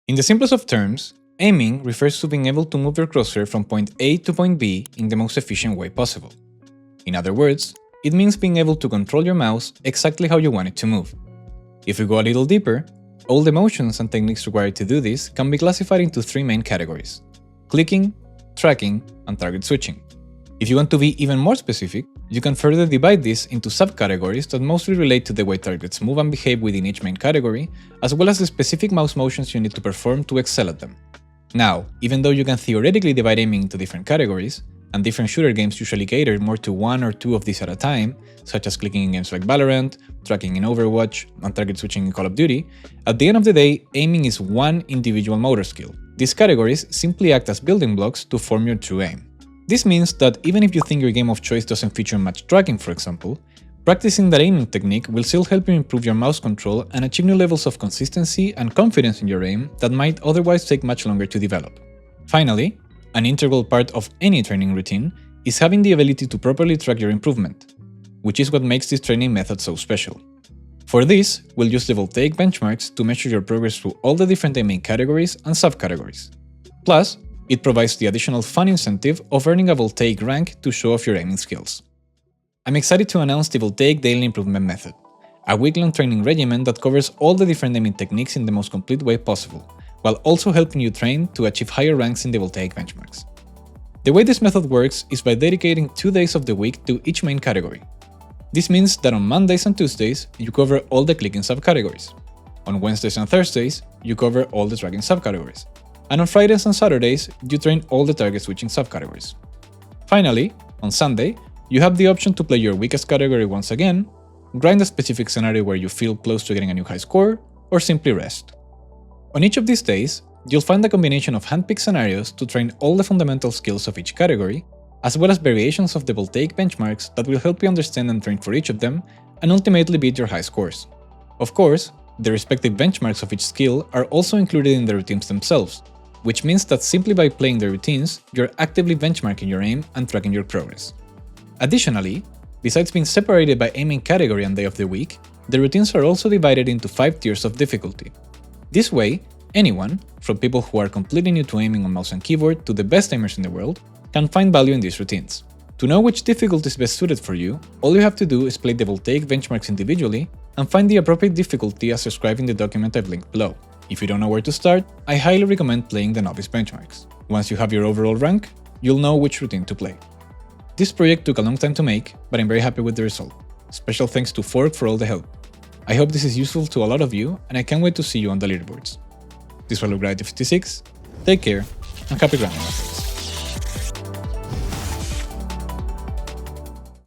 In the simplest of terms, aiming refers to being able to move your crosshair from point A to point B in the most efficient way possible. In other words, it means being able to control your mouse exactly how you want it to move. If we go a little deeper, all the motions and techniques required to do this can be classified into three main categories: clicking, tracking, and target switching. If you want to be even more specific, you can further divide this into subcategories that mostly relate to the way targets move and behave within each main category, as well as the specific mouse motions you need to perform to excel at them. Now, even though you can theoretically divide aiming into different categories, and different shooter games usually cater more to one or two of these at a time, such as clicking in games like Valorant, tracking in Overwatch, and target switching in Call of Duty, at the end of the day, aiming is one individual motor skill. These categories simply act as building blocks to form your true aim. This means that even if you think your game of choice doesn't feature much tracking, for example, practicing that aiming technique will still help you improve your mouse control and achieve new levels of consistency and confidence in your aim that might otherwise take much longer to develop. Finally, an integral part of any training routine is having the ability to properly track your improvement, which is what makes this training method so special. For this, we'll use the Voltaic benchmarks to measure your progress through all the different aiming categories and subcategories. Plus, it provides the additional fun incentive of earning a Voltaic rank to show off your aiming skills. I'm excited to announce the Voltaic Daily Improvement Method, a week-long training regimen that covers all the different aiming techniques in the most complete way possible, while also helping you train to achieve higher ranks in the Voltaic benchmarks. The way this method works is by dedicating 2 days of the week to each main category. This means that on Mondays and Tuesdays, you cover all the clicking subcategories. On Wednesdays and Thursdays, you cover all the tracking subcategories. And on Fridays and Saturdays, you train all the target switching subcategories. Finally, on Sunday, you have the option to play your weakest category once again, grind a specific scenario where you feel close to getting a new high score, or simply rest. On each of these days, you'll find a combination of hand-picked scenarios to train all the fundamental skills of each category, as well as variations of the Voltaic benchmarks that will help you understand and train for each of them, and ultimately beat your high scores. Of course, the respective benchmarks of each skill are also included in the routines themselves, which means that simply by playing the routines, you're actively benchmarking your aim and tracking your progress. Additionally, besides being separated by aiming category and day of the week, the routines are also divided into 5 tiers of difficulty. This way, anyone, from people who are completely new to aiming on mouse and keyboard to the best aimers in the world, can find value in these routines. To know which difficulty is best suited for you, all you have to do is play the Voltaic benchmarks individually and find the appropriate difficulty as described in the document I've linked below. If you don't know where to start, I highly recommend playing the novice benchmarks. Once you have your overall rank, you'll know which routine to play. This project took a long time to make, but I'm very happy with the result. Special thanks to Fork for all the help. I hope this is useful to a lot of you, and I can't wait to see you on the leaderboards. This was Lugrite56, take care, and happy grinding!